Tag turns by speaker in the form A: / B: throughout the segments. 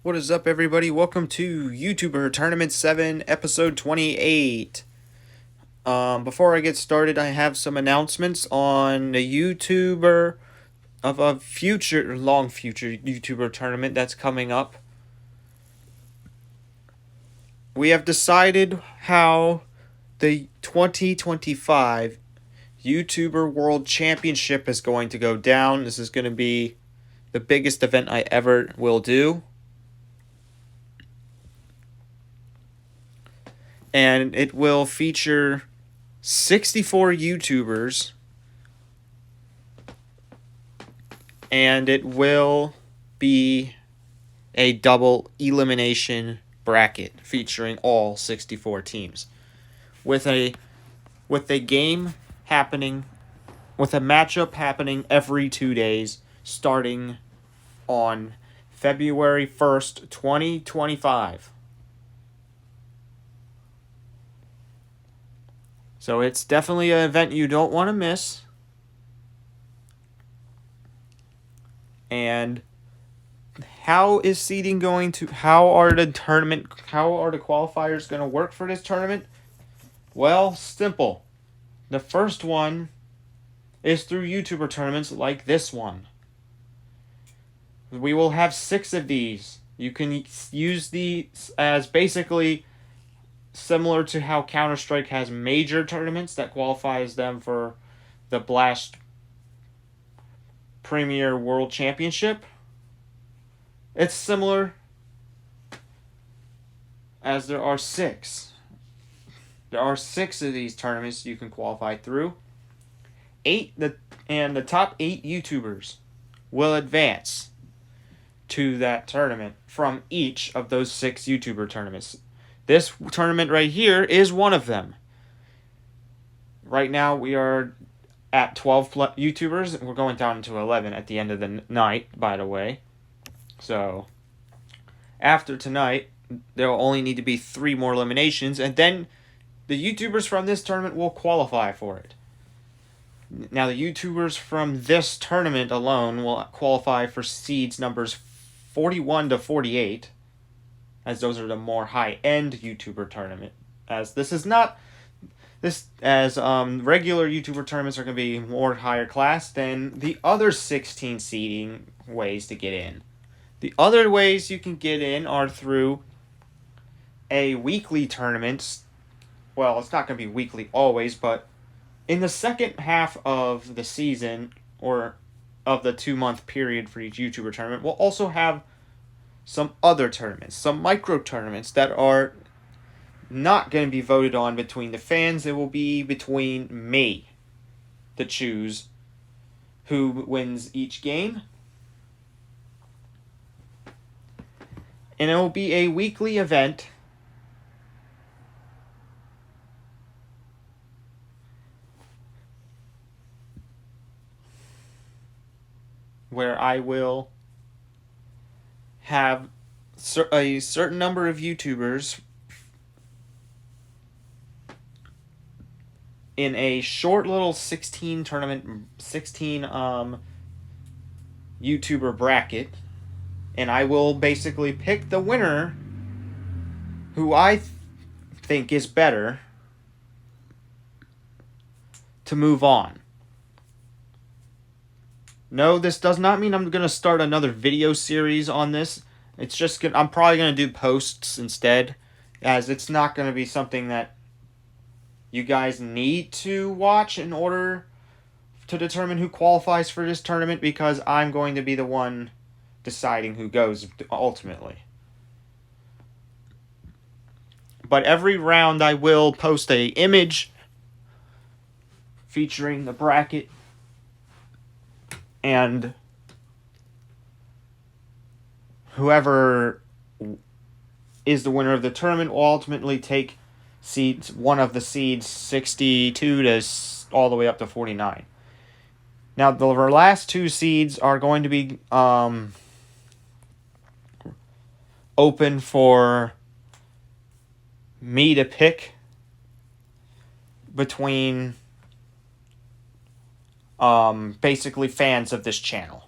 A: What is up, everybody? Welcome to YouTuber Tournament 7, Episode 28. Before I get started, I have some announcements on the YouTuber of a long future YouTuber tournament that's coming up. We have decided how the 2025 YouTuber World Championship is going to go down. This is going to be the biggest event I ever will do. And it will feature 64 YouTubers, and it will be a double elimination bracket featuring all 64 teams with a game happening, with a matchup happening every 2 days starting on February 1st, 2025. So it's definitely an event you don't want to miss. And how are the qualifiers going to work for this tournament? Well, simple. The first one is through YouTuber tournaments like this one. We will have 6 of these. You can use these as basically similar to how Counter-Strike has major tournaments that qualifies them for the Blast Premier World Championship. It's similar, as there are 6. There are 6 of these tournaments you can qualify through. The top 8 YouTubers will advance to that tournament from each of those 6 YouTuber tournaments. This tournament right here is one of them. Right now we are at 12 YouTubers. We're going down to 11 at the end of the night, by the way. So after tonight, there will only need to be 3 more eliminations, and then the YouTubers from this tournament will qualify for it. Now, the YouTubers from this tournament alone will qualify for seeds numbers 41 to 48, as those are the more high-end YouTuber tournament. As regular YouTuber tournaments are going to be more higher class than the other 16 seeding ways to get in. The other ways you can get in are through a weekly tournament. Well, it's not going to be weekly always, but in the second half of the season, or of the 2-month period for each YouTuber tournament, we'll also have some other tournaments, some micro tournaments that are not going to be voted on between the fans. It will be between me to choose who wins each game. And it will be a weekly event where I will have a certain number of YouTubers in a short little 16 YouTuber bracket, and I will basically pick the winner who I think is better to move on. No, this does not mean I'm going to start another video series on this. It's just I'm probably going to do posts instead, as it's not going to be something that you guys need to watch in order to determine who qualifies for this tournament, because I'm going to be the one deciding who goes ultimately. But every round I will post a image featuring the bracket, and whoever is the winner of the tournament will ultimately take one of the seeds 62 to all the way up to 49. Now, the last 2 seeds are going to be open for me to pick between basically fans of this channel.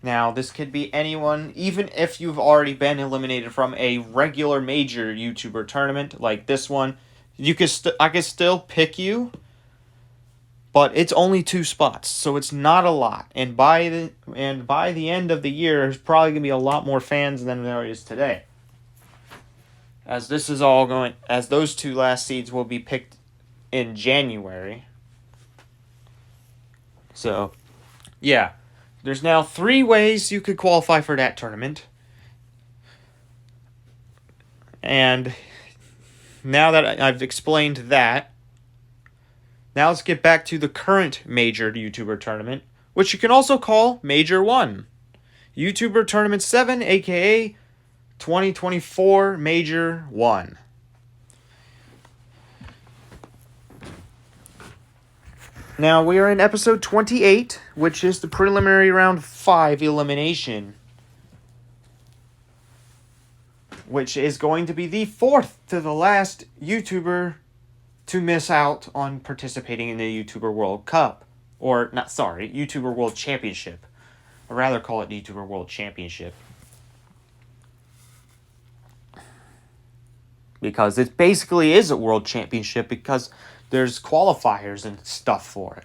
A: Now, this could be anyone, even if you've already been eliminated from a regular major YouTuber tournament like this one. I could still pick you, but it's only 2 spots, so it's not a lot. And by the end of the year, there's probably gonna be a lot more fans than there is today. As those 2 last seeds will be picked in January. So, yeah. There's now 3 ways you could qualify for that tournament. And now that I've explained that, now let's get back to the current major YouTuber tournament, which you can also call Major 1. YouTuber Tournament 7, aka 2024 Major 1. Now, we are in episode 28, which is the preliminary round 5 elimination, which is going to be the 4th to the last YouTuber to miss out on participating in the YouTuber World Cup. YouTuber World Championship. I'd rather call it YouTuber World Championship. Because it basically is a World Championship because there's qualifiers and stuff for it.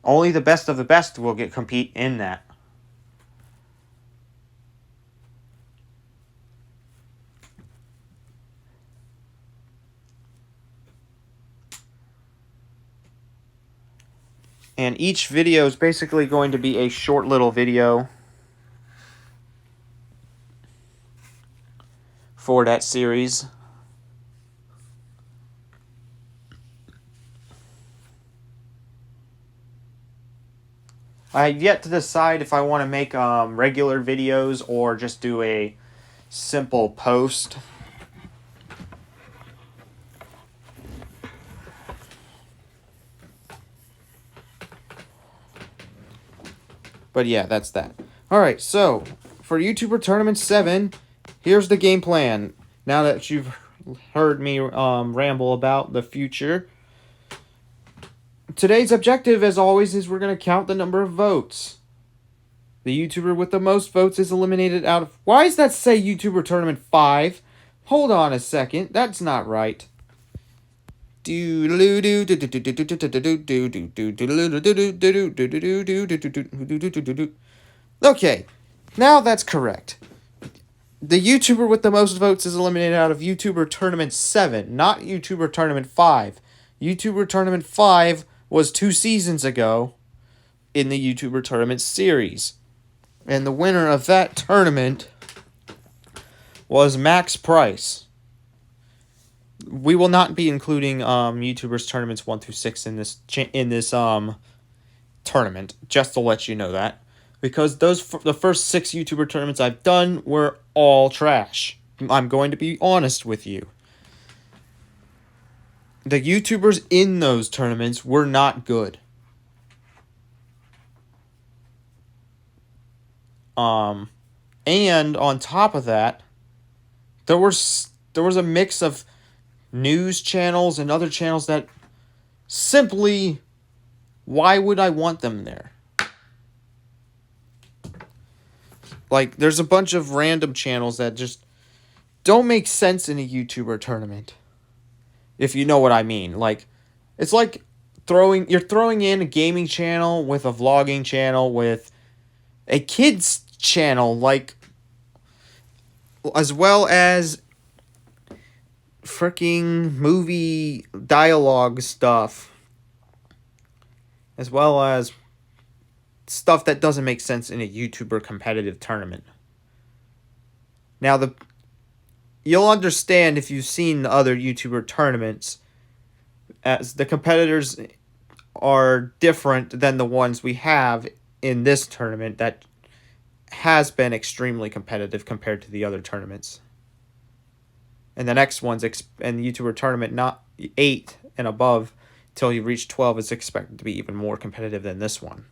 A: Only the best of the best will compete in that. And each video is basically going to be a short little video for that series. I have yet to decide if I want to make regular videos or just do a simple post. But yeah, that's that. Alright, so for YouTuber Tournament 7, here's the game plan. Now that you've heard me ramble about the future. Today's objective, as always, is we're going to count the number of votes. The YouTuber with the most votes is eliminated out of... Why does that say YouTuber Tournament 5? Hold on a second. That's not right. Okay, now that's correct. The YouTuber with the most votes is eliminated out of YouTuber Tournament 7, not YouTuber Tournament 5. YouTuber Tournament 5 was 2 seasons ago in the YouTuber Tournament series. And the winner of that tournament was Max Price. We will not be including YouTubers Tournaments 1 through 6 in this tournament, just to let you know that. Because the first 6 YouTuber tournaments I've done were all trash. I'm going to be honest with you. The YouTubers in those tournaments were not good. And on top of that, there was a mix of news channels and other channels that simply, why would I want them there? Like, there's a bunch of random channels that just don't make sense in a YouTuber tournament. If you know what I mean. Like, it's like you're throwing in a gaming channel with a vlogging channel with a kids channel, like, as well as freaking movie dialogue stuff, as well as stuff that doesn't make sense in a YouTuber competitive tournament. Now, you'll understand if you've seen the other YouTuber tournaments, as the competitors are different than the ones we have in this tournament that has been extremely competitive compared to the other tournaments. And the next one's and the YouTuber tournament, not 8 and above till you reach 12, is expected to be even more competitive than this one.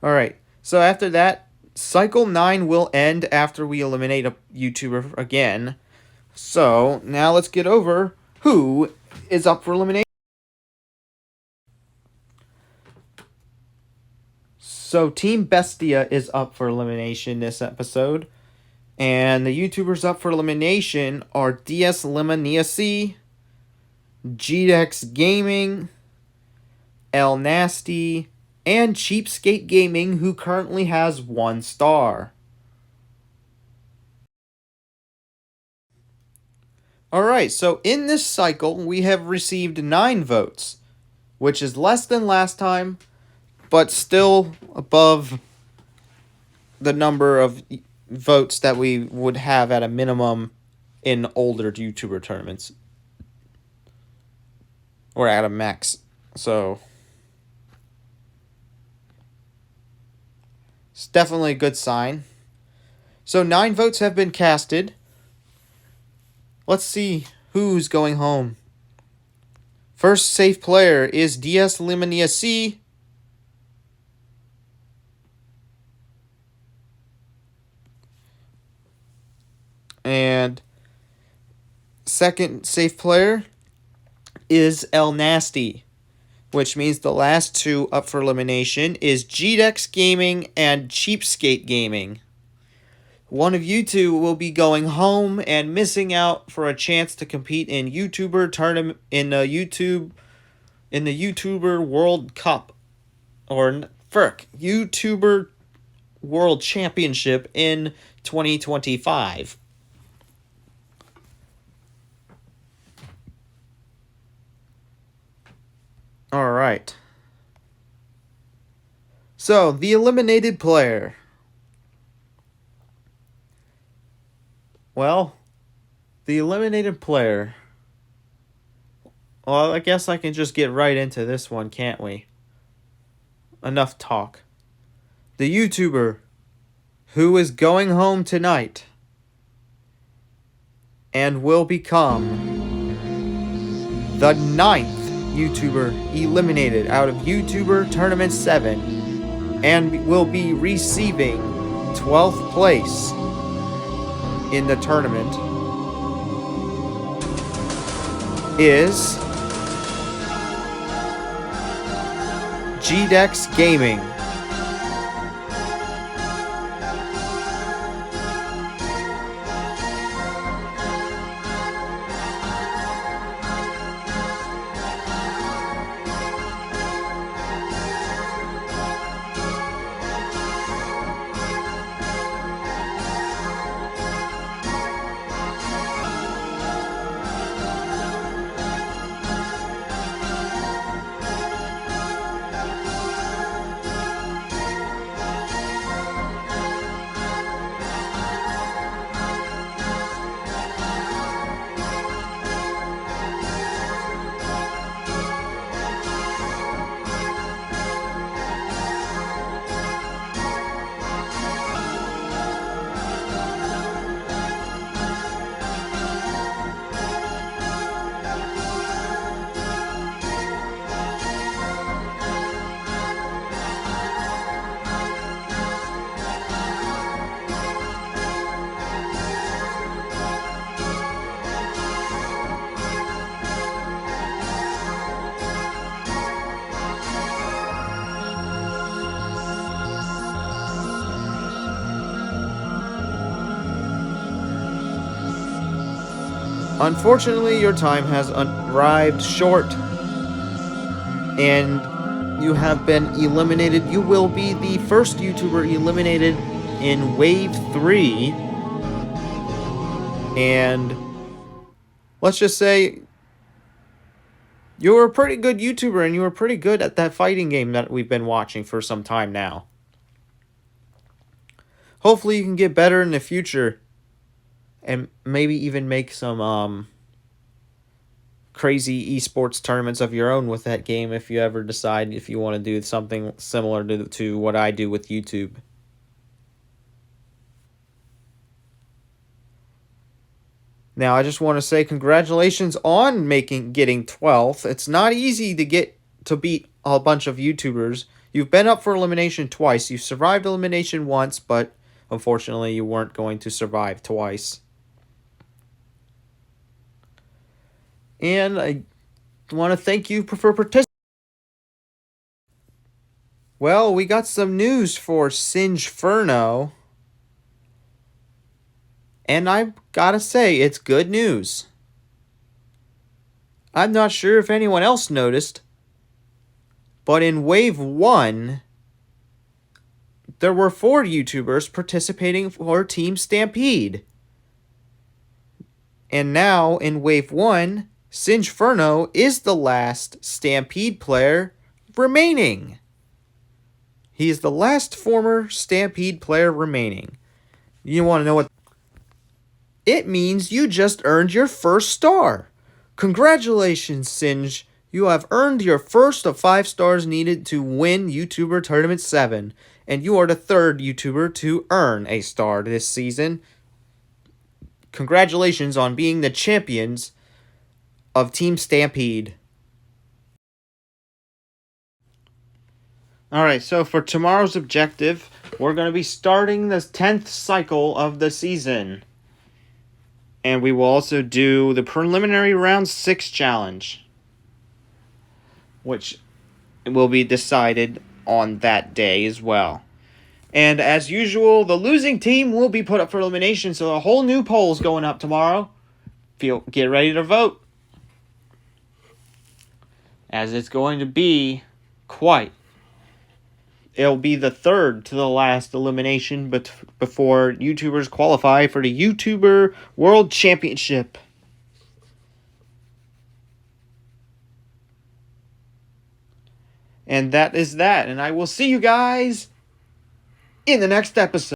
A: Alright, so after that, Cycle 9 will end after we eliminate a YouTuber again. So, now let's get over who is up for elimination. So Team Bestia is up for elimination this episode. And the YouTubers up for elimination are DS Lemoniacy, GDEX Gaming, El Nasty, and Cheapskate Gaming, who currently has 1 star. Alright, so in this cycle, we have received 9 votes, which is less than last time, but still above the number of votes that we would have at a minimum in older YouTuber tournaments. Or at a max. So it's definitely a good sign. So 9 votes have been casted. Let's see who's going home. First safe player is DS Lemania C. And second safe player is El Nasty, which means the last 2 up for elimination is GDEX Gaming and Cheapskate Gaming. One of you two will be going home and missing out for a chance to compete in YouTuber tournament in the YouTuber World Cup, or YouTuber World Championship in 2025. All right. So, the eliminated player. Well, the eliminated player. Well, I guess I can just get right into this one, can't we? Enough talk. The YouTuber who is going home tonight and will become the 9th YouTuber eliminated out of YouTuber Tournament 7 and will be receiving 12th place in the tournament is GDEX Gaming. Unfortunately, your time has arrived short, and you have been eliminated. You will be the first YouTuber eliminated in Wave 3, and let's just say you were a pretty good YouTuber, and you were pretty good at that fighting game that we've been watching for some time now. Hopefully you can get better in the future, and maybe even make some crazy esports tournaments of your own with that game if you ever decide if you want to do something similar to what I do with YouTube. Now, I just want to say congratulations on getting 12th. It's not easy to beat a bunch of YouTubers. You've been up for elimination twice. You survived elimination once, but unfortunately you weren't going to survive twice. And I want to thank you for participating. Well, we got some news for Singeferno. And I gotta say, it's good news. I'm not sure if anyone else noticed, but in Wave 1, there were 4 YouTubers participating for Team Stampede. And now, in Wave 1, Singeferno is the last Stampede player remaining. He is the last former Stampede player remaining. You want to know what? It means you just earned your first star. Congratulations, Singe. You have earned your first of 5 stars needed to win YouTuber Tournament 7, and you are the 3rd YouTuber to earn a star this season. Congratulations on being the champions of Team Stampede. Alright, so for tomorrow's objective, we're going to be starting the 10th cycle of the season. And we will also do the preliminary round 6 challenge, which will be decided on that day as well. And as usual, the losing team will be put up for elimination, so a whole new poll is going up tomorrow. Get ready to vote, as it's going to be it'll be the 3rd to the last elimination before YouTubers qualify for the YouTuber World Championship. And that is that. And I will see you guys in the next episode.